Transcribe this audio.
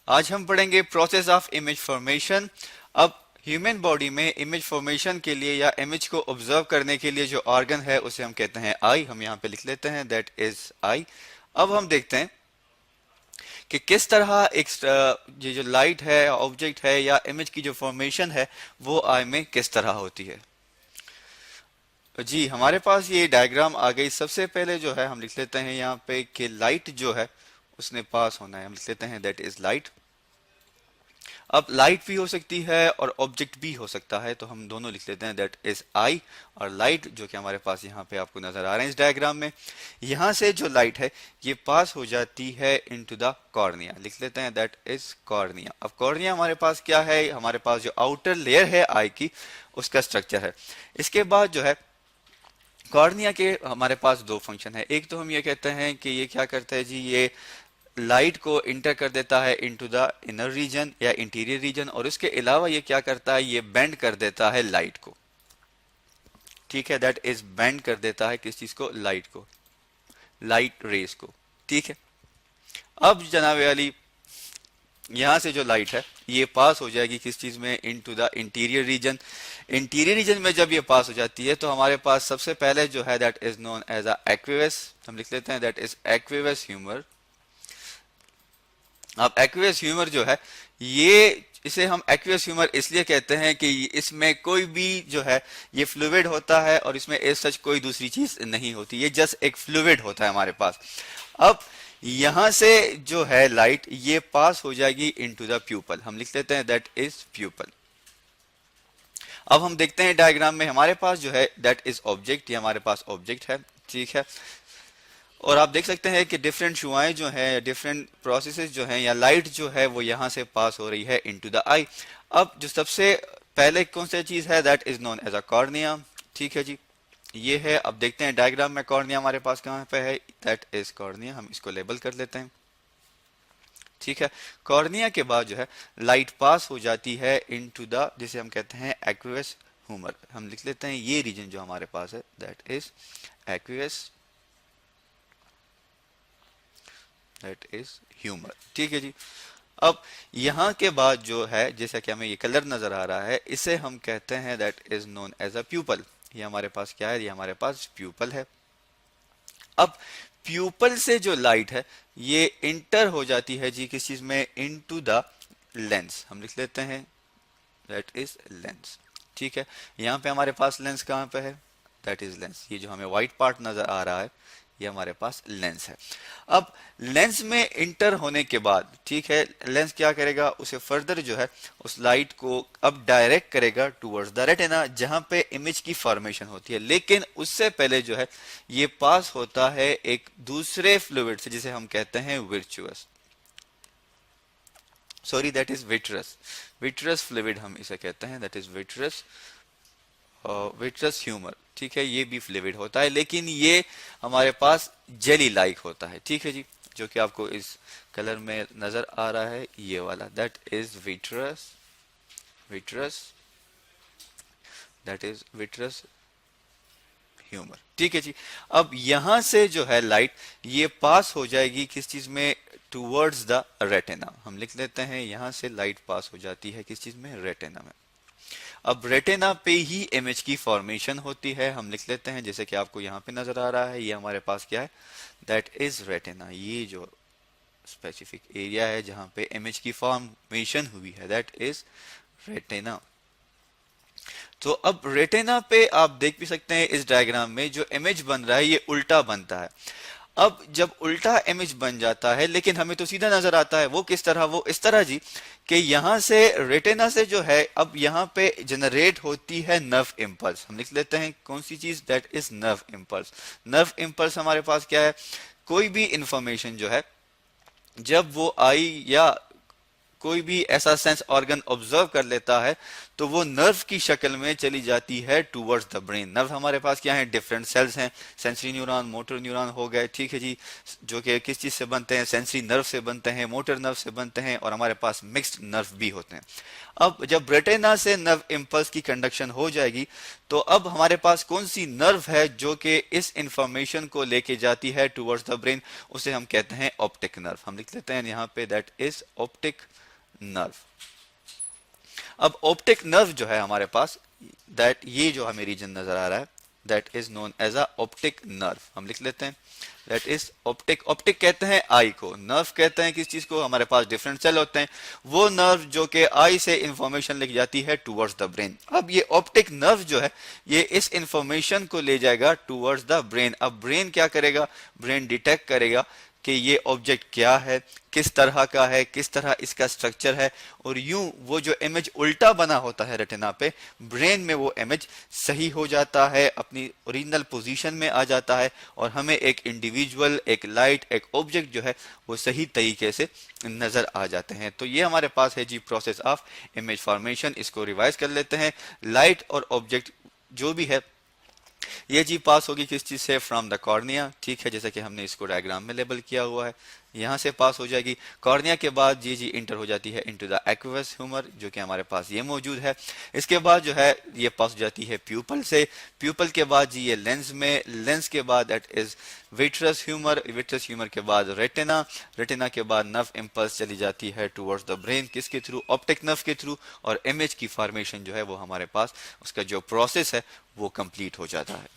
आज हम पढ़ेंगे प्रोसेस ऑफ इमेज फॉर्मेशन। अब ह्यूमन बॉडी में इमेज फॉर्मेशन के लिए या इमेज को ऑब्जर्व करने के लिए जो ऑर्गन है उसे हम कहते हैं आई। हम यहाँ पे लिख लेते हैं दैट इज आई। अब हम देखते हैं कि किस तरह एक ये जो लाइट है, ऑब्जेक्ट है या इमेज की जो फॉर्मेशन है वो आई में किस तरह होती है। जी हमारे पास ये डायग्राम आ गई। सबसे पहले जो है हम लिख लेते हैं यहाँ पे कि लाइट जो है उसने पास होना है। हम लिख लेते हैं दैट इज लाइट। अब लाइट भी हो सकती है और ऑब्जेक्ट भी हो सकता है, तो हम दोनों लिख लेते हैं दैट इज आई। और लाइट जो कि हमारे पास यहाँ पे आपको नजर आ रहे हैं इस डायग्राम में, यहाँ से जो लाइट है ये पास हो जाती है इनटू द कॉर्निया। लिख लेते हैं दैट इज कॉर्निया। अब कॉर्निया हमारे पास क्या है, हमारे पास जो आउटर लेयर है आई की उसका स्ट्रक्चर है। इसके बाद जो है कॉर्निया के हमारे पास दो फंक्शन है। एक तो हम ये कहते हैं कि ये क्या करता है जी, ये लाइट को इंटर कर देता है इनटू द इनर रीजन या इंटीरियर रीजन, और इसके अलावा ये क्या करता है, ये बेंड कर देता है लाइट को। ठीक है, दैट इज बेंड कर देता है किस चीज को, लाइट को, लाइट रेस को। ठीक है, अब जनाब वाली यहां से जो लाइट है ये पास हो जाएगी किस चीज में, into the interior region. Interior region में जब ये पास हो जाती है तो हमारे पास सबसे पहले जो है that is known as a aqueous. हम लिख लेते हैं दैट इज एक्विवस ह्यूमर। अब एक्वियस ह्यूमर जो है ये, इसे हम एक्वियस ह्यूमर इसलिए कहते हैं कि इसमें कोई भी जो है ये फ्लूइड होता है और इसमें एज सच कोई दूसरी चीज नहीं होती, ये जस्ट एक फ्लूइड होता है हमारे पास। अब यहां से जो है लाइट ये पास हो जाएगी इनटू द प्यूपल। हम लिख लेते हैं दैट इज प्यूपल। अब हम देखते हैं डायग्राम में हमारे पास जो है दैट इज ऑब्जेक्ट, ये हमारे पास ऑब्जेक्ट है। ठीक है, और आप देख सकते हैं कि डिफरेंट शुआएं जो है, डिफरेंट प्रोसेसेस जो हैं या लाइट जो है वो यहां से पास हो रही है इनटू द आई। अब जो सबसे पहले कौन सी चीज है, that is known as a cornea. ठीक है जी, ये है। अब देखते हैं डायग्राम में कॉर्निया हमारे पास कहां पे है, दैट इज कॉर्निया। हम इसको लेबल कर लेते हैं। ठीक है, कॉर्निया के बाद जो है लाइट पास हो जाती है इनटू द, जिसे हम कहते हैं एक्वियस ह्यूमर। हम लिख लेते हैं ये रीजन जो हमारे पास है that is aqueous, that is humour. ठीक है जी, अब यहां के बाद जो है, जैसा कि हमें ये कलर नजर आ रहा है, इसे हम कहते हैं that is known as a pupil. ये हमारे पास क्या है, ये हमारे पास प्यूपल है। अब प्यूपल से जो लाइट है ये इंटर हो जाती है जी किस चीज में, इनटू द लेंस। हम लिख लेते हैं दैट इज लेंस। ठीक है, यहां पे हमारे पास लेंस कहां पे है, दैट इज लेंस। ये जो हमें व्हाइट पार्ट नजर आ रहा है ये हमारे पास लेंस है। अब लेंस में इंटर होने के बाद, ठीक है, लेंस क्या करेगा, उसे फर्दर जो है उस लाइट को अब डायरेक्ट करेगा टुवर्ड्स द रेटिना जहां पे इमेज की फॉर्मेशन होती है। लेकिन उससे पहले जो है ये पास होता है एक दूसरे फ्लूइड से जिसे हम कहते हैं virtuous, sorry that is vitreous. Vitreous fluid हम इसे कहते हैं, that is vitreous, vitreous humour. ठीक है, ये भी फ्लूइड होता है लेकिन ये हमारे पास जेली लाइक होता है। ठीक है जी, जो कि आपको इस कलर में नजर आ रहा है ये वाला, that is vitreous, vitreous, that is vitreous humour. ठीक है जी, अब यहां से जो है लाइट ये पास हो जाएगी किस चीज में, टुवर्ड्स द रेटिना। हम लिख लेते हैं यहां से लाइट पास हो जाती है किस चीज में, रेटिना में। अब रेटिना पे ही इमेज की फॉर्मेशन होती है। हम लिख लेते हैं जैसे कि आपको यहाँ पे नजर आ रहा है, ये हमारे पास क्या है, दैट इज रेटिना। ये जो स्पेसिफिक एरिया है जहां पे इमेज की फॉर्मेशन हुई है दैट इज रेटिना। तो अब रेटिना पे आप देख भी सकते हैं इस डायग्राम में जो इमेज बन रहा है ये उल्टा बनता है। अब जब उल्टा इमेज बन जाता है लेकिन हमें तो सीधा नजर आता है, वो किस तरह, वो इस तरह जी कि यहां से रेटिना से जो है अब यहां पे जनरेट होती है नर्व इंपल्स। हम लिख लेते हैं कौन सी चीज, that is nerve impulse. Nerve impulse हमारे पास क्या है, कोई भी इंफॉर्मेशन जो है जब वो आई या कोई भी ऐसा सेंस ऑर्गन ऑब्जर्व कर लेता है तो वो नर्व की शक्ल में चली जाती है टुवर्ड्स द ब्रेन। नर्व हमारे पास क्या है, डिफरेंट सेल्स हैं, सेंसरी न्यूरॉन, मोटर न्यूरॉन हो गए। ठीक है जी, जो कि किस चीज से बनते हैं, सेंसरी नर्व से बनते हैं, मोटर नर्व से बनते हैं, और हमारे पास मिक्स्ड नर्व भी होते हैं। अब जब रेटिना से नर्व इंपल्स की कंडक्शन हो जाएगी तो अब हमारे पास कौन सी नर्व है जो कि इस इंफॉर्मेशन को लेके जाती है टुवर्ड्स द ब्रेन, उसे हम कहते हैं ऑप्टिक नर्व। हम लिख लेते हैं यहाँ पे दैट इज ऑप्टिक नर्व। अब ऑप्टिक नर्व जो है हमारे पास, दैट ये जो हमें रीजन नजर आ रहा है that is known as a optic nerve. हम लिख लेते हैं दैट इज ऑप्टिक। ऑप्टिक कहते हैं आई को, नर्व कहते हैं किस चीज को, हमारे पास डिफरेंट सेल होते हैं, वो नर्व जो कि आई से इंफॉर्मेशन लेके जाती है टुवर्ड्स द ब्रेन। अब ये ऑप्टिक नर्व जो है ये इस इंफॉर्मेशन को ले जाएगा टुवर्ड्स द ब्रेन। अब ब्रेन क्या करेगा, ब्रेन डिटेक्ट करेगा कि ये ऑब्जेक्ट क्या है, किस तरह का है, किस तरह इसका स्ट्रक्चर है, और यूं वो जो इमेज उल्टा बना होता है रेटिना पे, ब्रेन में वो इमेज सही हो जाता है, अपनी ओरिजिनल पोजीशन में आ जाता है, और हमें एक इंडिविजुअल, एक लाइट, एक ऑब्जेक्ट जो है वो सही तरीके से नजर आ जाते हैं। तो ये हमारे पास है जी प्रोसेस ऑफ इमेज फॉर्मेशन। इसको रिवाइज कर लेते हैं। लाइट और ऑब्जेक्ट जो भी है ये जी पास होगी किस चीज से, फ्रॉम द कॉर्निया, ठीक है, जैसे कि हमने इसको डायग्राम में लेबल किया हुआ है, यहां से पास हो जाएगी। कॉर्निया के बाद जी इंटर हो जाती है इनटू द एक्वस ह्यूमर, जो कि हमारे पास ये मौजूद है। इसके बाद जो है ये पास हो जाती है प्यूपल से, प्यूपल के बाद जी ये लेंस में, लेंस के बाद that is vitreous humour, vitreous humour के बाद रेटिना, रेटिना के बाद नर्व इंपल्स चली जाती है टुवर्ड्स द ब्रेन, किसके थ्रू, ऑप्टिक नर्व के थ्रू, और इमेज की फॉर्मेशन जो है वो हमारे पास उसका जो प्रोसेस है वो कंप्लीट हो जाता है।